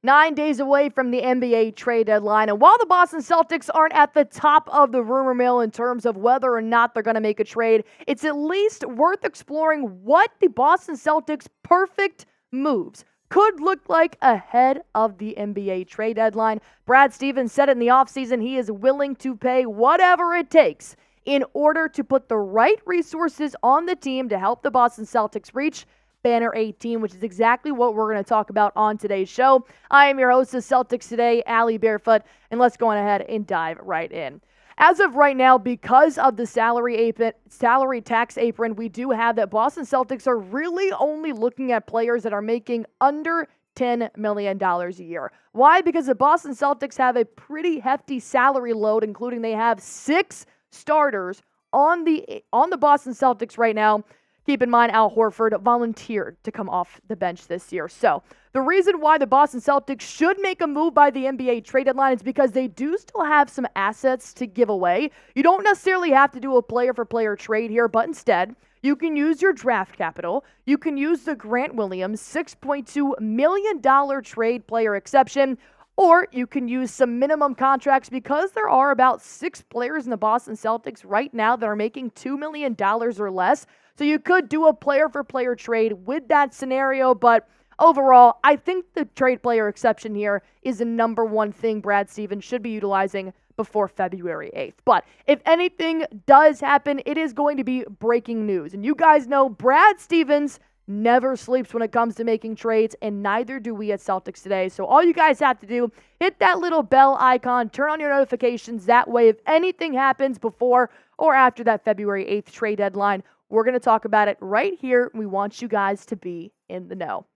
9 days away from the NBA trade deadline, and while the Boston Celtics aren't at the top of the rumor mill in terms of whether or not they're going to make a trade, it's at least worth exploring what the Boston Celtics' perfect moves could look like ahead of the NBA trade deadline. Brad Stevens said in the offseason he is willing to pay whatever it takes in order to put the right resources on the team to help the Boston Celtics reach Banner 18, which is exactly what we're going to talk about on today's show. I am your host of Celtics Today, Allie Barefoot, and let's go on ahead and dive right in. As of right now, because of the salary tax apron, we do have that Boston Celtics are really only looking at players that are making under $10 million a year. Why? Because the Boston Celtics have a pretty hefty salary load, including they have 6 starters on the Boston Celtics right now. Keep in mind, Al Horford volunteered to come off the bench this year. So the reason why the Boston Celtics should make a move by the NBA trade deadline is because they do still have some assets to give away. You don't necessarily have to do a player-for-player trade here, but instead, you can use your draft capital. You can use the Grant Williams $6.2 million trade player exception, or you can use some minimum contracts because there are about 6 players in the Boston Celtics right now that are making $2 million or less. So you could do a player-for-player trade with that scenario, but overall, I think the trade player exception here is the number one thing Brad Stevens should be utilizing before February 8th. But if anything does happen, it is going to be breaking news. And you guys know Brad Stevens never sleeps when it comes to making trades, and neither do we at Celtics Today. So all you guys have to do, hit that little bell icon, turn on your notifications. That way, if anything happens before or after that February 8th trade deadline, we're going to talk about it right here. We want you guys to be in the know.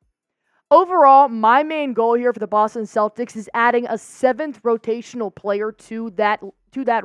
Overall, my main goal here for the Boston Celtics is adding a 7th rotational player to that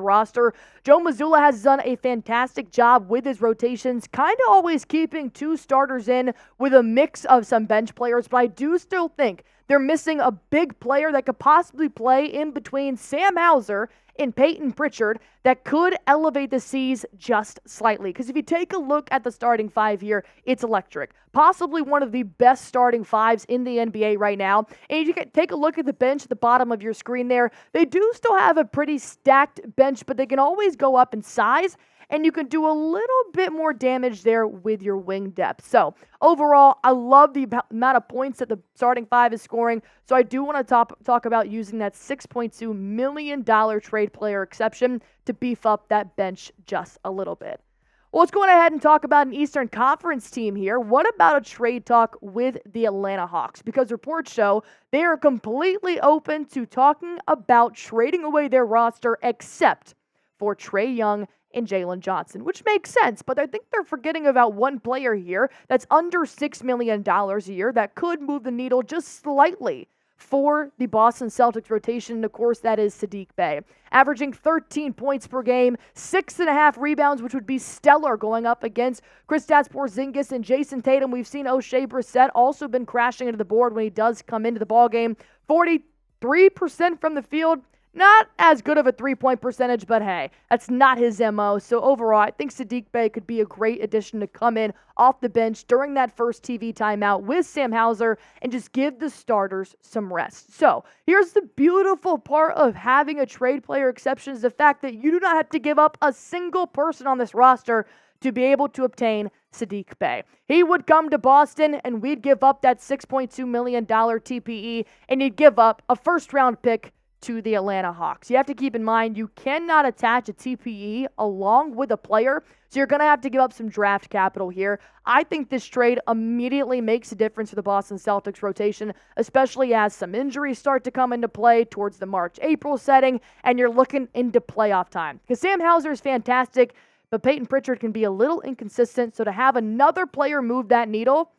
roster. Joe Mazzulla has done a fantastic job with his rotations, kind of always keeping 2 starters in with a mix of some bench players, but I do still think they're missing a big player that could possibly play in between Sam Hauser and Payton Pritchard that could elevate the C's just slightly. Because if you take a look at the starting 5 here, it's electric. Possibly one of the best starting 5s in the NBA right now. And you can take a look at the bench at the bottom of your screen there. They do still have a pretty stacked bench, but they can always go up in size, and you can do a little bit more damage there with your wing depth. So overall, I love the amount of points that the starting 5 is scoring. So I do want to talk about using that $6.2 million trade player exception to beef up that bench just a little bit. Well, let's go ahead and talk about an Eastern Conference team here. What about a trade talk with the Atlanta Hawks? Because reports show they are completely open to talking about trading away their roster except for Trae Young and Jalen Johnson, which makes sense, but I think they're forgetting about one player here that's under $6 million a year that could move the needle just slightly for the Boston Celtics rotation, and of course that is Saddiq Bey. Averaging 13 points per game, 6.5 rebounds, which would be stellar going up against Kristaps Porzingis and Jason Tatum. We've seen O'Shea Brissett also been crashing into the board when he does come into the ballgame. 43% from the field. Not as good of a 3-point percentage, but hey, that's not his MO. So overall, I think Saddiq Bey could be a great addition to come in off the bench during that first TV timeout with Sam Hauser and just give the starters some rest. So here's the beautiful part of having a trade player exception is the fact that you do not have to give up a single person on this roster to be able to obtain Saddiq Bey. He would come to Boston and we'd give up that $6.2 million TPE and he'd give up a first-round pick to the Atlanta Hawks. You have to keep in mind you cannot attach a TPE along with a player, so you're going to have to give up some draft capital here. I think this trade immediately makes a difference for the Boston Celtics rotation, especially as some injuries start to come into play towards the March-April setting, and you're looking into playoff time. Because Sam Hauser is fantastic, but Payton Pritchard can be a little inconsistent, so to have another player move that needle,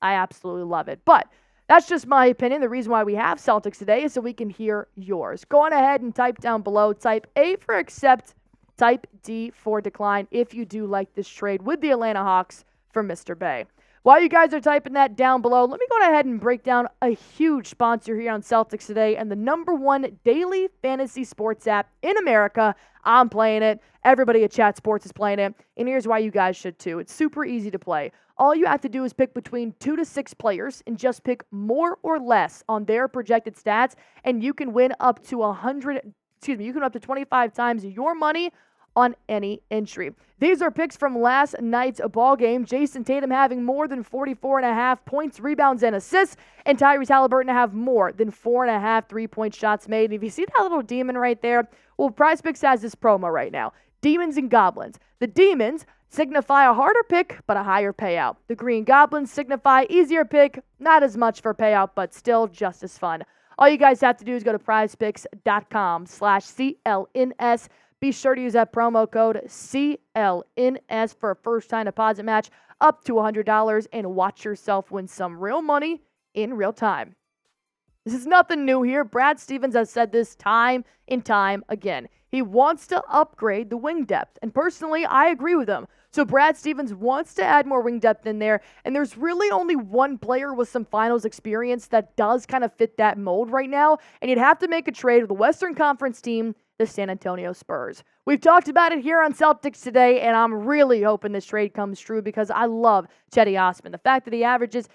I absolutely love it. But that's just my opinion. The reason why we have Celtics Today is so we can hear yours. Go on ahead and type down below. Type A for accept, type D for decline if you do like this trade with the Atlanta Hawks for Mr. Bey. While you guys are typing that down below, let me go ahead and break down a huge sponsor here on Celtics Today and the #1 daily fantasy sports app in America. I'm playing it. Everybody at Chat Sports is playing it. And here's why you guys should too. It's super easy to play. All you have to do is pick between 2 to 6 players and just pick more or less on their projected stats, and you can win up to 25 times your money on any entry. These are picks from last night's ball game. Jason Tatum having more than 44.5 points, rebounds, and assists, and Tyrese Halliburton to have more than 4.5 3-point shots made. And if you see that little demon right there, well, PrizePicks has this promo right now. Demons and Goblins. The Demons signify a harder pick, but a higher payout. The Green Goblins signify easier pick, not as much for payout, but still just as fun. All you guys have to do is go to prizepicks.com/CLNS. Be sure to use that promo code CLNS for a first-time deposit match up to $100 and watch yourself win some real money in real time. This is nothing new here. Brad Stevens has said this time and time again. He wants to upgrade the wing depth, and personally, I agree with him. So Brad Stevens wants to add more wing depth in there, and there's really only one player with some finals experience that does kind of fit that mold right now, and you'd have to make a trade with the Western Conference team, the San Antonio Spurs. We've talked about it here on Celtics Today, and I'm really hoping this trade comes true because I love Cedi Osman. The fact that he averages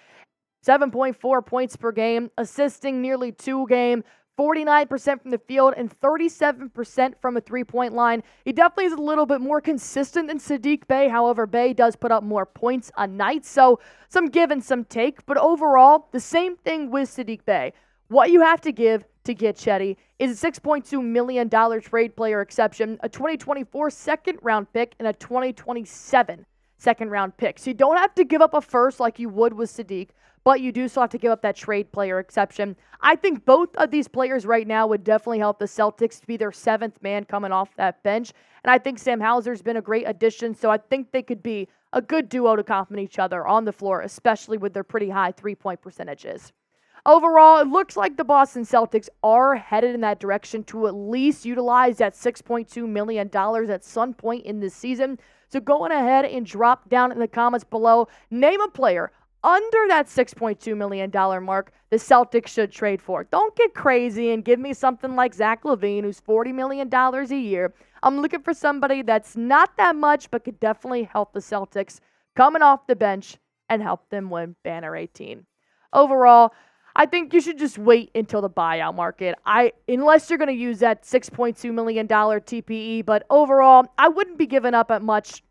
7.4 points per game, assisting nearly 2 a game, 49% from the field, and 37% from a three-point line. He definitely is a little bit more consistent than Saddiq Bey. However, Bey does put up more points a night, so some give and some take. But overall, the same thing with Saddiq Bey. What you have to give to get Cedi is a $6.2 million trade player exception, a 2024 second-round pick, and a 2027 second-round pick. So you don't have to give up a first like you would with Saddiq, but you do still have to give up that trade player exception. I think both of these players right now would definitely help the Celtics to be their 7th man coming off that bench. And I think Sam Hauser's been a great addition, so I think they could be a good duo to complement each other on the floor, especially with their pretty high three-point percentages. Overall, it looks like the Boston Celtics are headed in that direction to at least utilize that $6.2 million at some point in this season. So going ahead and drop down in the comments below, name a player under that $6.2 million mark the Celtics should trade for. Don't get crazy and give me something like Zach LaVine, who's $40 million a year. I'm looking for somebody that's not that much, but could definitely help the Celtics coming off the bench and help them win Banner 18. Overall, I think you should just wait until the buyout market. Unless you're going to use that $6.2 million TPE, but overall, I wouldn't be giving up at much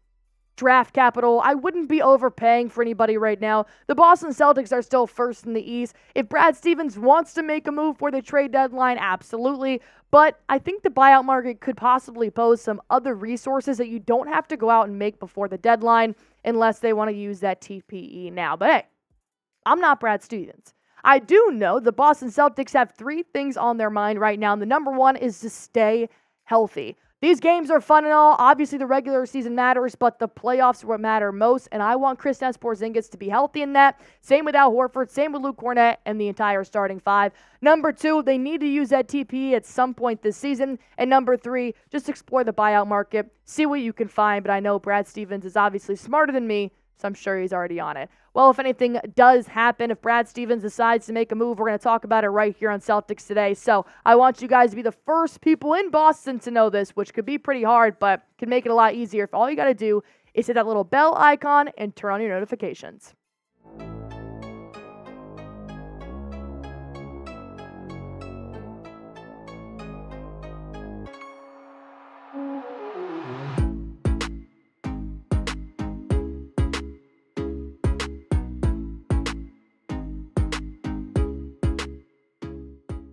draft capital. I wouldn't be overpaying for anybody right now. The Boston Celtics are still first in the East. If Brad Stevens wants to make a move for the trade deadline, absolutely. But I think the buyout market could possibly pose some other resources that you don't have to go out and make before the deadline unless they want to use that TPE now. But hey, I'm not Brad Stevens. I do know the Boston Celtics have 3 things on their mind right now, and the #1 is to stay healthy. These games are fun and all. Obviously, the regular season matters, but the playoffs are what matter most, and I want Kristaps Porzingis to be healthy in that. Same with Al Horford, same with Luke Cornett, and the entire starting 5. #2, they need to use that TPE at some point this season. And #3, just explore the buyout market, see what you can find, but I know Brad Stevens is obviously smarter than me, so I'm sure he's already on it. Well, if anything does happen, if Brad Stevens decides to make a move, we're going to talk about it right here on Celtics Today. So I want you guys to be the first people in Boston to know this, which could be pretty hard, but can make it a lot easier if all you got to do is hit that little bell icon and turn on your notifications.